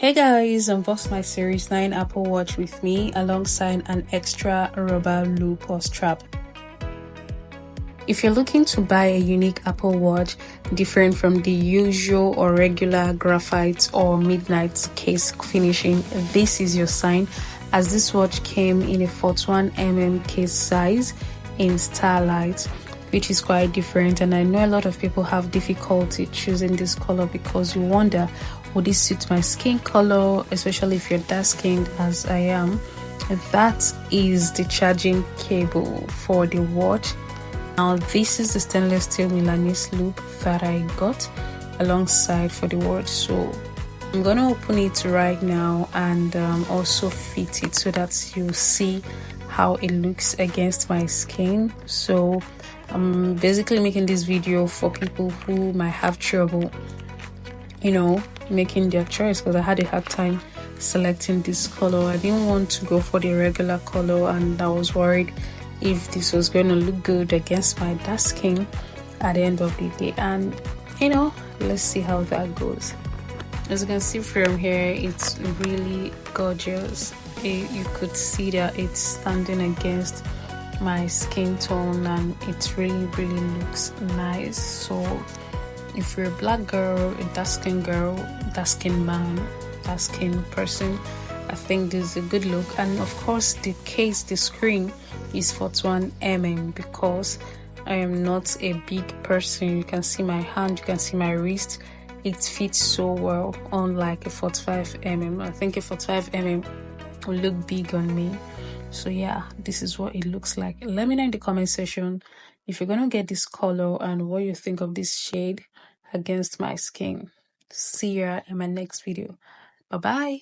Hey guys, unbox my Series 9 Apple Watch with me alongside an extra rubber loop or strap. If you're looking to buy a unique Apple Watch different from the usual or regular graphite or midnight case finishing, this is your sign, as this watch came in a 41mm case size in starlight, which is quite different, and I know a lot of people have difficulty choosing this color because you wonder, would this suit my skin color, especially if you're dark skinned as I am. That is the charging cable for the watch. Now this is the stainless steel Milanese loop that I got alongside for the watch, so I'm gonna open it right now and also fit it so that you see how it looks against my skin. So I'm basically making this video for people who might have trouble, making their choice, because I had a hard time selecting this color. I didn't want to go for the regular color, and I was worried if this was going to look good against my dark skin at the end of the day. And let's see how that goes. As you can see from here, it's really gorgeous. You could see that it's standing against my skin tone, and it really looks nice. So if you're a black girl, a dark skin man, dark skin person, I think this is a good look. And of course the screen is 41mm because I am not a big person. You can see my hand, you can see my wrist. It fits so well, unlike a 45mm. I think a 45mm will look big on me. So yeah, this is what it looks like. Let me know in the comment section if you're gonna get this color and what you think of this shade against my skin. See you in my next video. Bye bye.